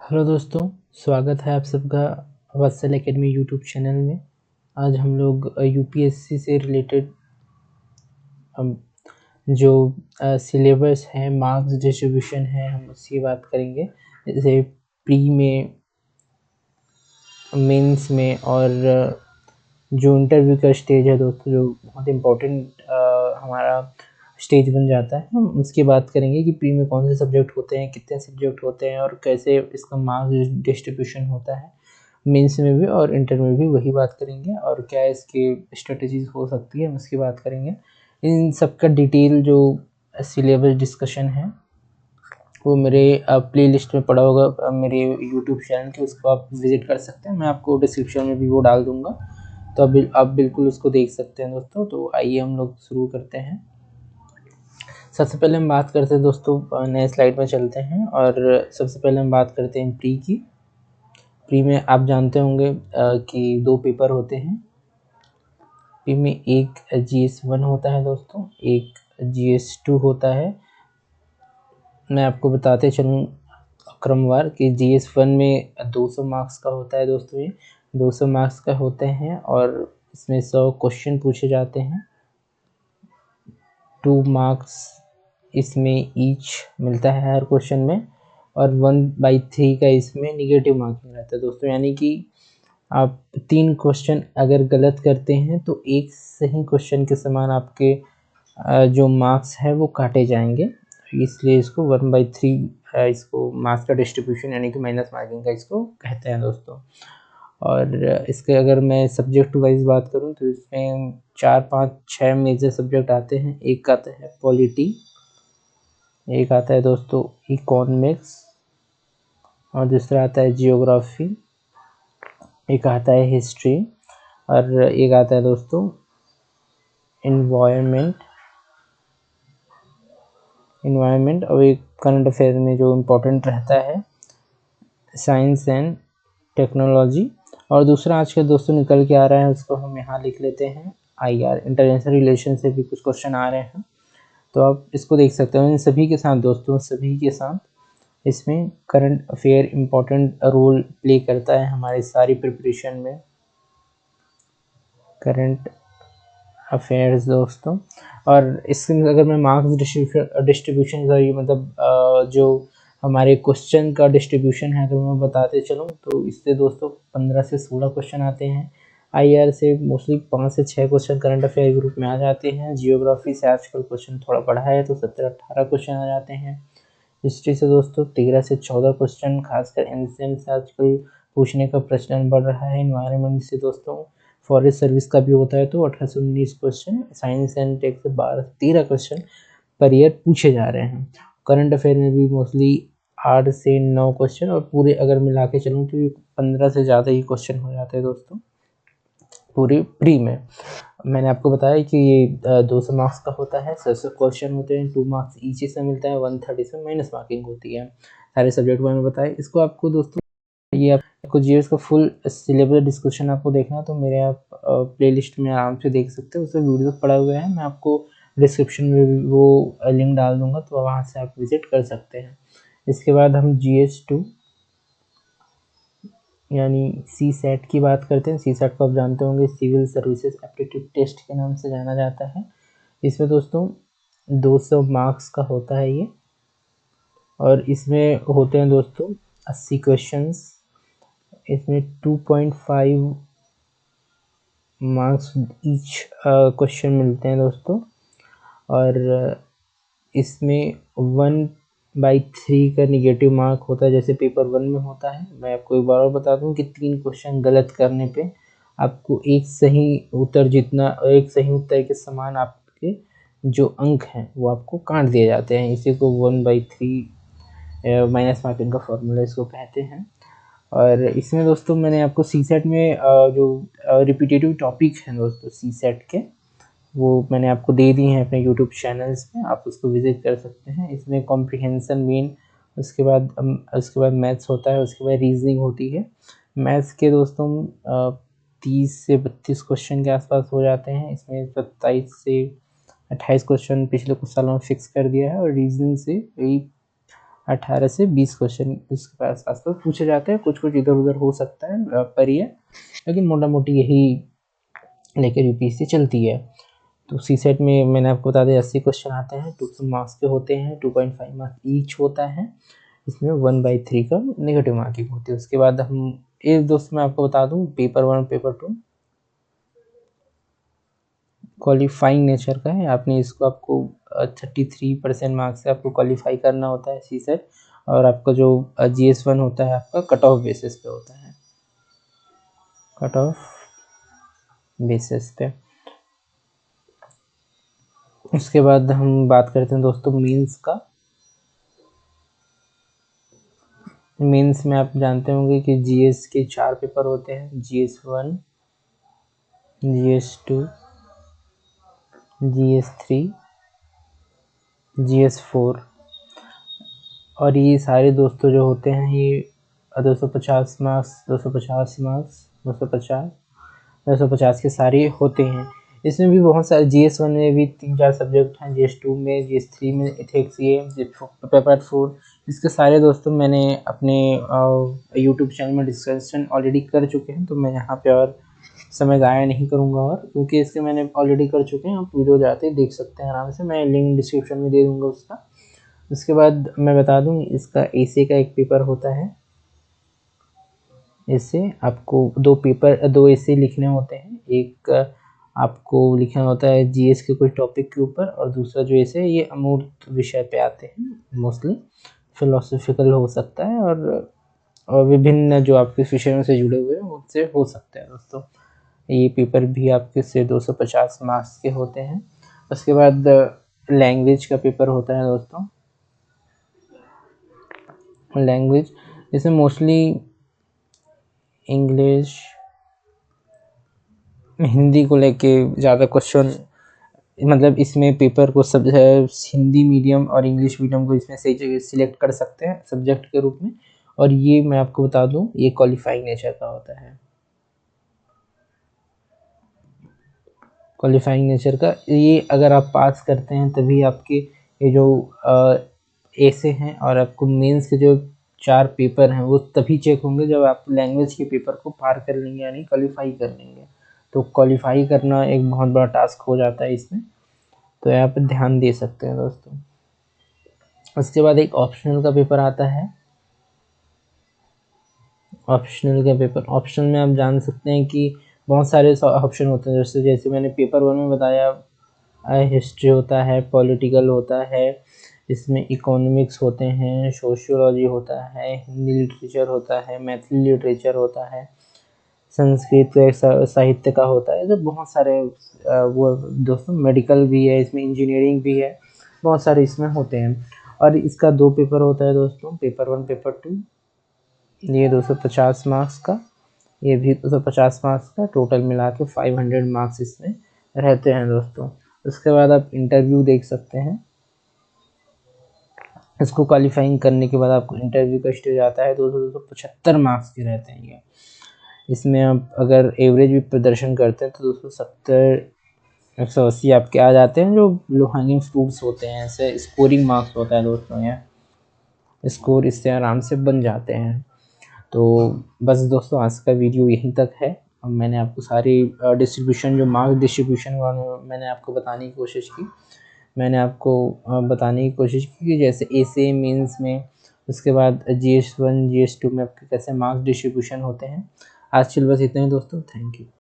Hello दोस्तों, स्वागत है आप सबका वत्सल एकेडमी यूट्यूब चैनल में। आज हम लोग यूपीएससी से रिलेटेड जो सिलेबस है, मार्क्स डिस्ट्रीब्यूशन है, हम उसकी बात करेंगे। जैसे प्री में, मेंस में और जो इंटरव्यू का स्टेज है दोस्तों, जो बहुत इम्पोर्टेंट हमारा स्टेज बन जाता है, हम उसकी बात करेंगे कि प्री में कौन से सब्जेक्ट होते हैं, कितने सब्जेक्ट होते हैं और कैसे इसका मार्क्स डिस्ट्रीब्यूशन होता है। मेंस में भी और इंटर में भी वही बात करेंगे, और क्या इसकी स्ट्रेटजीज हो सकती है हम उसकी बात करेंगे। इन सब का डिटेल जो सिलेबस डिस्कशन है वो मेरे प्लेलिस्ट में पड़ा होगा मेरे यूट्यूब चैनल के, उसको आप विज़िट कर सकते हैं। मैं आपको डिस्क्रिप्शन में भी वो डाल दूँगा, तो आप बिल्कुल उसको देख सकते हैं दोस्तों। तो आइए हम लोग शुरू करते हैं। सबसे पहले हम बात करते हैं दोस्तों, नए स्लाइड में चलते हैं और सबसे पहले हम बात करते हैं प्री की। प्री में आप जानते होंगे कि 2 पेपर होते हैं। प्री में एक GS1 होता है दोस्तों, एक GS2 होता है। मैं आपको बताते चलूँ क्रमवार कि GS1 में 200 मार्क्स का होता है दोस्तों। ये 200 मार्क्स का होते हैं और इसमें 100 क्वेश्चन पूछे जाते हैं। 2 मार्क्स इसमें ईच मिलता है हर क्वेश्चन में, और 1/3 का इसमें निगेटिव मार्किंग रहता है दोस्तों। यानी कि आप 3 क्वेश्चन अगर गलत करते हैं तो एक सही क्वेश्चन के समान आपके जो मार्क्स है वो काटे जाएंगे। इसलिए इसको 1/3 इसको मार्क्स का डिस्ट्रीब्यूशन यानी कि माइनस मार्किंग का इसको कहते हैं दोस्तों। और इसके अगर मैं सब्जेक्ट वाइज बात करूं तो इसमें 4, 5, 6 मेजर सब्जेक्ट आते हैं। एक आता है पॉलिटी, एक आता है दोस्तों इकोनॉमिक्स, और दूसरा आता है जियोग्राफी, एक आता है हिस्ट्री, और एक आता है दोस्तों इन्वायरमेंट, और एक करंट अफेयर में जो इम्पोर्टेंट रहता है साइंस एंड टेक्नोलॉजी। और दूसरा आज के दोस्तों निकल के आ रहा है, उसको हम यहाँ लिख लेते हैं IR, इंटरनेशनल रिलेशन से भी कुछ क्वेश्चन आ रहे हैं, तो आप इसको देख सकते हो। इन सभी के साथ दोस्तों, सभी के साथ इसमें current affair important role play करता है हमारी सारी प्रिपरेशन में, करंट अफेयर्स दोस्तों। और इसमें अगर मैं मार्क्स डिस्ट्रीब्यूशन मतलब जो हमारे क्वेश्चन का डिस्ट्रीब्यूशन है अगर मैं बताते चलूँ तो इससे दोस्तों 15 से 16 क्वेश्चन आते हैं। IR से मोस्टली 5 से 6 क्वेश्चन करंट अफेयर ग्रुप में आ जाते हैं। जियोग्राफी से आजकल क्वेश्चन थोड़ा बढ़ा है तो 17-18 क्वेश्चन आ जाते हैं। हिस्ट्री से दोस्तों 13 से 14 क्वेश्चन, खासकर एंशिएंट से आजकल पूछने का प्रचलन बढ़ रहा है। इन्वायरमेंट से दोस्तों फॉरेस्ट सर्विस का भी होता है तो 18 से 19 क्वेश्चन, साइंस एंड टेक से 12 से 13 क्वेश्चन पर ईयर पूछे जा रहे हैं। करंट अफेयर में भी मोस्टली 8 से 9 क्वेश्चन, और पूरे अगर मिला के चलूँ तो 15 से ज़्यादा ही क्वेश्चन हो जाते हैं दोस्तों पूरी प्री में। मैंने आपको बताया कि ये 200 मार्क्स का होता है, 700 क्वेश्चन होते हैं, 2 मार्क्स ईच से मिलता है, 130 से माइनस मार्किंग होती है। सारे सब्जेक्ट को मैंने बताया। इसको आपको दोस्तों ये आपको जीएस का फुल सिलेबस डिस्कशन आपको देखना तो मेरे आप प्लेलिस्ट में आराम से देख सकते हो, उसमें वीडियो पड़ा हुआ है। मैं आपको डिस्क्रिप्शन में भी वो लिंक डाल दूंगा, तो वहाँ से आप विजिट कर सकते हैं। इसके बाद हम GS2 यानी CSAT की बात करते हैं। CSAT को आप जानते होंगे, सिविल सर्विसेज एप्टीट्यूड टेस्ट के नाम से जाना जाता है। इसमें दोस्तों 200 मार्क्स का होता है ये, और इसमें होते हैं दोस्तों 80 क्वेश्चंस। इसमें 2.5 मार्क्स ईच क्वेश्चन मिलते हैं दोस्तों, और इसमें 1/3 का निगेटिव मार्क होता है जैसे पेपर 1 में होता है। मैं आपको एक बार और बता दूं कि 3 क्वेश्चन गलत करने पे आपको एक सही उत्तर के समान आपके जो अंक हैं वो आपको काट दिए जाते हैं। इसी को 1/3 माइनस मार्किंग का फॉर्मूला इसको कहते हैं। और इसमें दोस्तों मैंने आपको CSAT में जो रिपीटेटिव टॉपिक हैं दोस्तों CSAT के, वो मैंने आपको दे दी हैं अपने यूट्यूब चैनल्स में, आप उसको विजिट कर सकते हैं। इसमें कॉम्प्रिहेंसन मेन, उसके बाद मैथ्स होता है, उसके बाद रीजनिंग होती है। मैथ्स के दोस्तों 30 से 32 क्वेश्चन के आसपास हो जाते हैं। इसमें 27 से 28 क्वेश्चन पिछले कुछ सालों में फिक्स कर दिया है, और रीजनिंग से वही 18 से 20 क्वेश्चन इसके आसपास पूछे जाते हैं। कुछ कुछ इधर उधर हो सकता है पर ये, लेकिन मोटा मोटी यही लेकर यूपीएससी चलती है। तो सी सेट में मैंने आपको बता दिया 80 क्वेश्चन आते हैं, 200 मार्क्स के होते हैं, 2.5 मार्क्स ईच होता है। इसमें 1/3 का नेगेटिव मार्किंग होती है। उसके बाद हम एक दोस्त मैं आपको बता दूं, पेपर 1 पेपर 2 क्वालिफाइंग नेचर का है। आपने इसको आपको 33% मार्क्स से आपको क्वालिफाई करना होता है सी सेट। और आपका जो GS1 होता है आपका कट ऑफ बेसिस पे होता है, कट ऑफ बेसिस पे। उसके बाद हम बात करते हैं दोस्तों मेंस का। मेंस में आप जानते होंगे कि जीएस के 4 पेपर होते हैं, GS1, GS2, GS3, GS4। और ये सारे दोस्तों जो होते हैं ये 250 मार्क्स, 250 मार्क्स, 250, 250 के सारे होते हैं। इसमें भी बहुत सारे, GS1 में भी 3-4 सब्जेक्ट हैं, GS2 में, GS3 में एथिक्स, ये पेपर 4। इसके सारे दोस्तों मैंने अपने यूट्यूब चैनल में डिस्कशन ऑलरेडी कर चुके हैं, तो मैं यहाँ पे और समय ज़ाया नहीं करूँगा, और क्योंकि इसके मैंने ऑलरेडी कर चुके हैं। आप वीडियो जाते ही देख सकते हैं आराम से, मैं लिंक डिस्क्रिप्शन में दे दूँगा उसका। उसके बाद मैं बता दूँ इसका एसे का एक पेपर होता है। इससे आपको 2 एसे लिखने होते हैं। एक आपको लिखना होता है जीएस के कोई टॉपिक के ऊपर, और दूसरा जो एसे है ये अमूर्त विषय पे आते हैं, मोस्टली फिलोसॉफिकल हो सकता है, और विभिन्न जो आपके विषयों से जुड़े हुए हैं उससे हो सकते हैं दोस्तों। ये पेपर भी आपके से 250 मार्क्स के होते हैं। उसके बाद लैंग्वेज का पेपर होता है दोस्तों। लैंग्वेज इसमें मोस्टली इंग्लिश, हिंदी को लेके ज़्यादा क्वेश्चन, मतलब इसमें पेपर को सब हिंदी मीडियम और इंग्लिश मीडियम को इसमें सही जगह सिलेक्ट कर सकते हैं सब्जेक्ट के रूप में। और ये मैं आपको बता दूं ये क्वालिफाइंग नेचर का होता है। क्वालिफाइंग नेचर का ये अगर आप पास करते हैं तभी आपके ये जो एसे हैं और आपको मेंस के जो 4 पेपर हैं वो तभी चेक होंगे जब आप लैंग्वेज के पेपर को पार कर लेंगे, यानी क्वालिफाई कर लेंगे। तो क्वालिफाई करना एक बहुत बड़ा टास्क हो जाता है इसमें, तो यहाँ पर ध्यान दे सकते हैं दोस्तों। उसके बाद एक ऑप्शनल का पेपर आता है। ऑप्शनल का पेपर, ऑप्शनल में आप जान सकते हैं कि बहुत सारे ऑप्शन होते हैं। जैसे मैंने पेपर 1 में बताया, हिस्ट्री होता है, पॉलिटिकल होता है, इसमें इकोनॉमिक्स होते हैं, सोशियोलॉजी होता है, हिंदी लिटरेचर होता है, मैथिली लिटरेचर होता है, संस्कृत साहित्य का होता है। तो बहुत सारे वो दोस्तों, मेडिकल भी है इसमें, इंजीनियरिंग भी है, बहुत सारे इसमें होते हैं। और इसका 2 पेपर होता है दोस्तों, पेपर 1 पेपर 2। ये 250 मार्क्स का, ये भी 250 मार्क्स का, टोटल मिला के 500 मार्क्स इसमें रहते हैं दोस्तों। उसके बाद आप इंटरव्यू देख सकते हैं। इसको क्वालिफाइंग करने के बाद आपको इंटरव्यू का स्टेज आता है। 275 मार्क्स के रहते हैं ये। इसमें आप अगर एवरेज भी प्रदर्शन करते हैं तो 270, 180 आपके आ जाते हैं, जो लो हैंगिंग फ्रूट्स होते हैं। ऐसे स्कोरिंग मार्क्स होता है दोस्तों, ये स्कोर इससे आराम से बन जाते हैं। तो बस दोस्तों आज का वीडियो यहीं तक है। अब मैंने आपको सारी डिस्ट्रीब्यूशन, जो मार्क्स डिस्ट्रीब्यूशन मैंने आपको बताने की कोशिश की। मैंने आपको बताने की कोशिश की कि जैसे एसे मेंस में, उसके बाद GS1 GS2 में आपके कैसे मार्क्स डिस्ट्रीब्यूशन होते हैं। आज चल बस इतना ही दोस्तों, थैंक यू।